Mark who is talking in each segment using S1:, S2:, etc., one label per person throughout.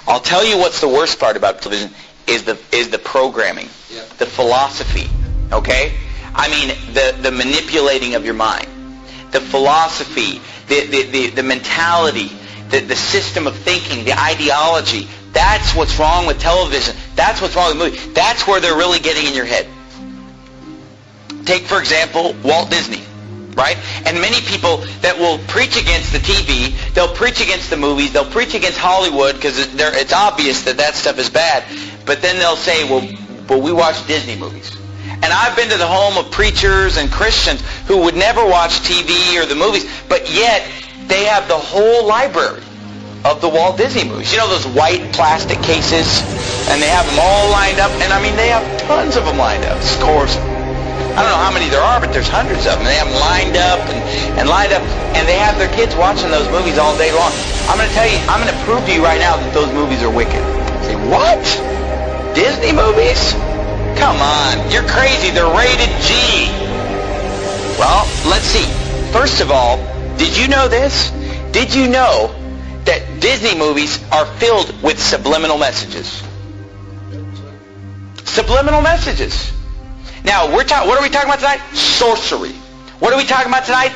S1: I'll tell you what's the worst part about television is the programming, the philosophy, okay? I mean, the manipulating of your mind, the philosophy, the mentality, the system of thinking, the ideology. That's what's wrong with television. That's what's wrong with movies. That's where they're really getting in your head. Take, for example, Walt Disney, right? And many people that will preach against the TV, they'll preach against the movies, they'll preach against Hollywood because it's obvious that stuff is bad. But then they'll say, well, we watch Disney movies. And I've been to the home of preachers and Christians who would never watch TV or the movies, but yet they have the whole library of the Walt Disney movies. You know those white plastic cases? And they have them all lined up. And I mean, they have tons of them lined up. Of course, I don't know how many there are, but there's hundreds of them. They have them lined up and lined up. And they have their kids watching those movies all day long. I'm going to tell you, I'm going to prove to you right now that those movies are wicked. You say, what? Disney movies? Come on, you're crazy. They're rated G. Well, let's see. First of all, did you know this? Did you know that Disney movies are filled with subliminal messages? Subliminal messages. Now, what are we talking about tonight? Sorcery. What are we talking about tonight?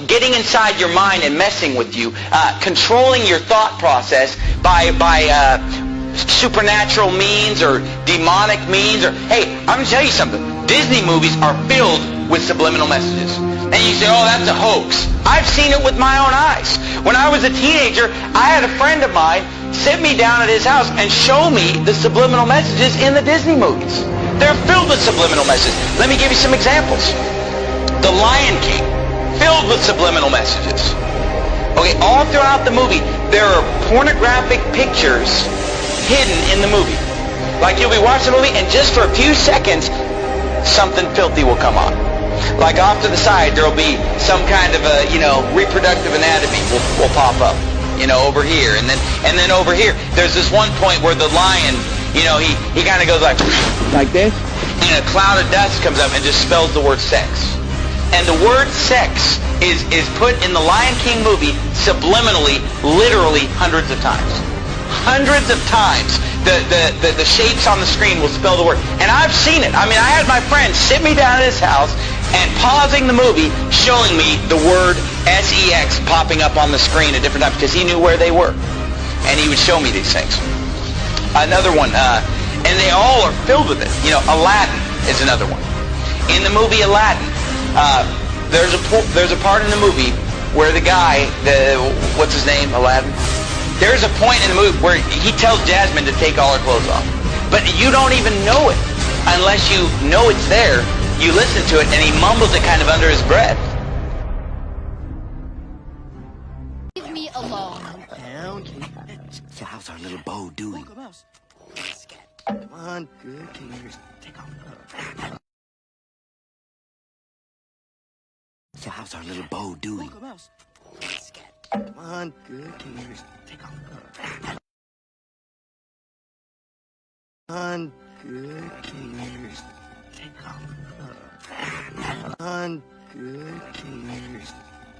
S1: Getting inside your mind and messing with you, controlling your thought process by supernatural means or demonic means. Or hey, I'm going to tell you something. Disney movies are filled with subliminal messages. And you say, oh, that's a hoax. I've seen it with my own eyes. When I was a teenager, I had a friend of mine sit me down at his house and show me the subliminal messages in the Disney movies. They're filled with subliminal messages. Let me give you some examples. The Lion King, filled with subliminal messages. Okay, all throughout the movie, there are pornographic pictures hidden in the movie. Like you'll be watching the movie and just for a few seconds, something filthy will come on. Like off to the side, there'll be some kind of a, reproductive anatomy will pop up, over here. And then over here, there's this one point where the lion, he kind of goes like this. And a cloud of dust comes up and just spells the word sex. And the word sex is put in the Lion King movie subliminally, literally hundreds of times. Hundreds of times. The shapes on the screen will spell the word. And I've seen it. I mean, I had my friend sit me down at his house and pausing the movie, showing me the word sex popping up on the screen at different times because he knew where they were. And he would show me these things. Another one, and they all are filled with it. Aladdin is another one. In the movie Aladdin, there's a part in the movie where the guy, what's his name, Aladdin? There's a point in the movie where he tells Jasmine to take all her clothes off. But you don't even know it unless you know it's there. You listen to it, and he mumbles it kind of under his breath.
S2: Leave me alone.
S3: So how's our little Bo doing? Come on, good. Can you take off? So how's our little Bo doing? Come on, good. Can you take off? Come on, good. Can you take off? Come on, good. Can you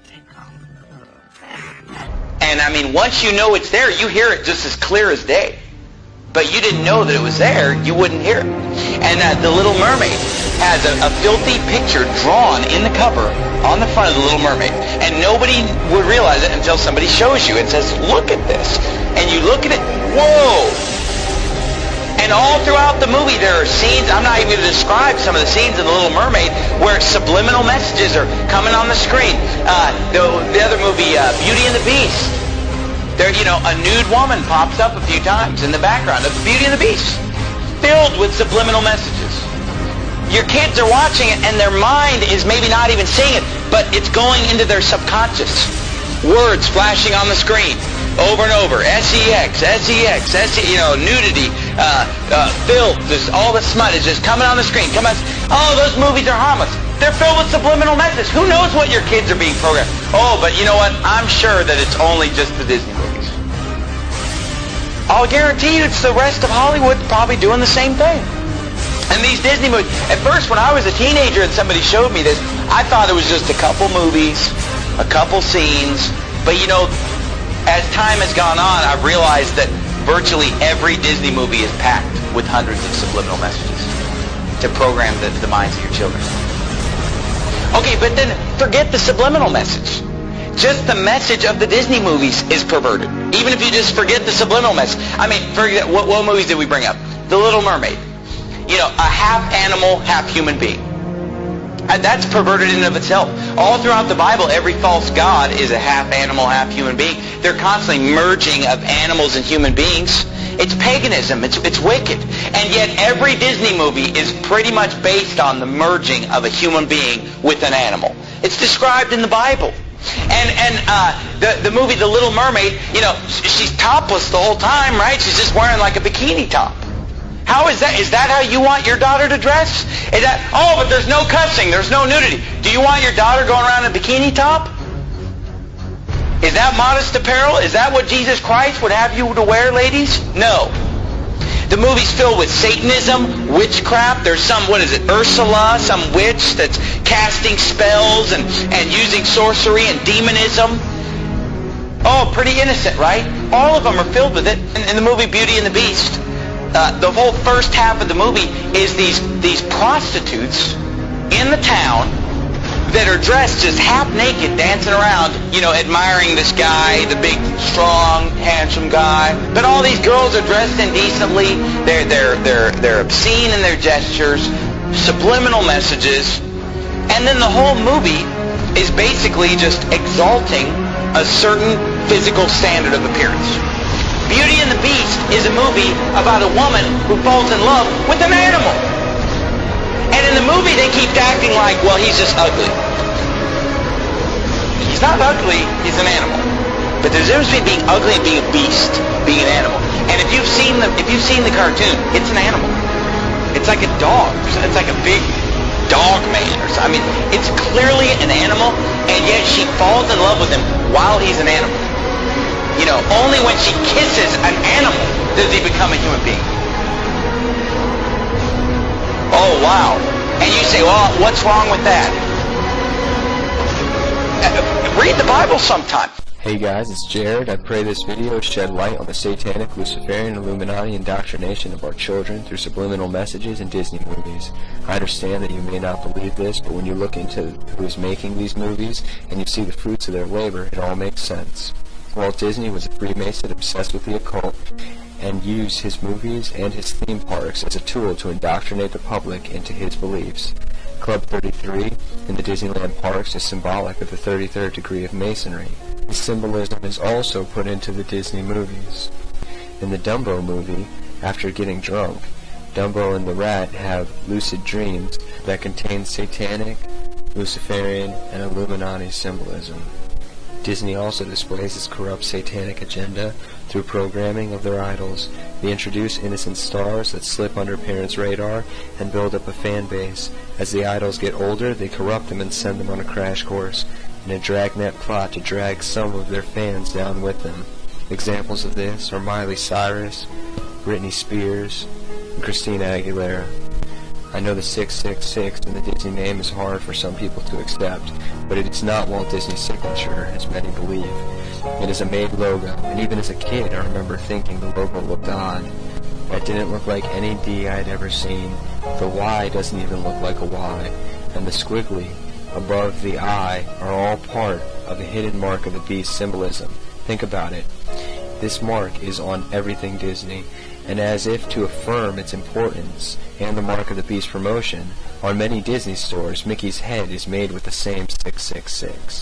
S3: take off?
S1: And I mean, once you know it's there, you hear it just as clear as day. But you didn't know that it was there, you wouldn't hear it. And The Little Mermaid has a filthy picture drawn in the cover on the front of The Little Mermaid. And nobody would realize it until somebody shows you and says, look at this. And you look at it, whoa! And all throughout the movie there are scenes, I'm not even going to describe some of the scenes in The Little Mermaid where subliminal messages are coming on the screen. The other movie, Beauty and the Beast. There, a nude woman pops up a few times in the background of Beauty and the Beast, filled with subliminal messages. Your kids are watching it, and their mind is maybe not even seeing it, but it's going into their subconscious. Words flashing on the screen over and over. Sex, nudity, filth, all the smut is just coming on the screen. Oh, those movies are harmless. They're filled with subliminal messages. Who knows what your kids are being programmed? Oh, but you know what? I'm sure that it's only just the Disney movies. I'll guarantee you it's the rest of Hollywood probably doing the same thing. And these Disney movies, at first when I was a teenager and somebody showed me this, I thought it was just a couple movies, a couple scenes. But as time has gone on, I've realized that virtually every Disney movie is packed with hundreds of subliminal messages to program the minds of your children. Okay, but then forget the subliminal message. Just the message of the Disney movies is perverted. Even if you just forget the subliminal message. I mean, forget what movies did we bring up? The Little Mermaid. You know, a half animal, half human being. That's perverted in and of itself. All throughout the Bible, every false god is a half animal, half human being. They're constantly merging of animals and human beings. It's paganism. It's wicked. And yet every Disney movie is pretty much based on the merging of a human being with an animal. It's described in the Bible. And the movie The Little Mermaid, you know, she's topless the whole time, right? She's just wearing like a bikini top. How is that? Is that how you want your daughter to dress? Is that, oh, but there's no cussing, there's no nudity. Do you want your daughter going around in a bikini top? Is that modest apparel? Is that what Jesus Christ would have you to wear, ladies? No. The movie's filled with Satanism, witchcraft. There's some, what is it, Ursula, some witch that's casting spells and using sorcery and demonism. Oh, pretty innocent, right? All of them are filled with it. In the movie Beauty and the Beast, the whole first half of the movie is these prostitutes in the town that are dressed just half naked, dancing around, you know, admiring this guy, the big, strong, handsome guy. But all these girls are dressed indecently. They're obscene in their gestures, subliminal messages, and then the whole movie is basically just exalting a certain physical standard of appearance. Beauty and the Beast is a movie about a woman who falls in love with an animal. And in the movie, they keep acting like, well, he's just ugly. He's not ugly, he's an animal. But there's a difference between being ugly and being a beast, being an animal. And if you've seen the cartoon, it's an animal. It's like a dog. It's like a big dog man or something. I mean, it's clearly an animal, and yet she falls in love with him while he's an animal. You know, only when she kisses an animal does he become a human being. Oh, wow. And you say, well, what's wrong with that? Read the Bible sometime.
S4: Hey guys, it's Jared. I pray this video shed light on the satanic, Luciferian, Illuminati indoctrination of our children through subliminal messages in Disney movies. I understand that you may not believe this, but when you look into who is making these movies and you see the fruits of their labor, it all makes sense. Walt Disney was a Freemason obsessed with the occult and used his movies and his theme parks as a tool to indoctrinate the public into his beliefs. Club 33 in the Disneyland parks is symbolic of the 33rd degree of Masonry. This symbolism is also put into the Disney movies. In the Dumbo movie, after getting drunk, Dumbo and the rat have lucid dreams that contain satanic, Luciferian, and Illuminati symbolism. Disney also displays its corrupt satanic agenda through programming of their idols. They introduce innocent stars that slip under parents' radar and build up a fan base. As the idols get older, they corrupt them and send them on a crash course in a dragnet plot to drag some of their fans down with them. Examples of this are Miley Cyrus, Britney Spears, and Christina Aguilera. I know the 666 in the Disney name is hard for some people to accept, but it is not Walt Disney's signature, as many believe. It is a made logo, and even as a kid I remember thinking the logo looked odd. It didn't look like any D I'd ever seen. The Y doesn't even look like a Y, and the squiggly above the I are all part of a hidden mark of the beast symbolism. Think about it. This mark is on everything Disney, and as if to affirm its importance and the mark of the beast promotion, on many Disney stores, Mickey's head is made with the same 666.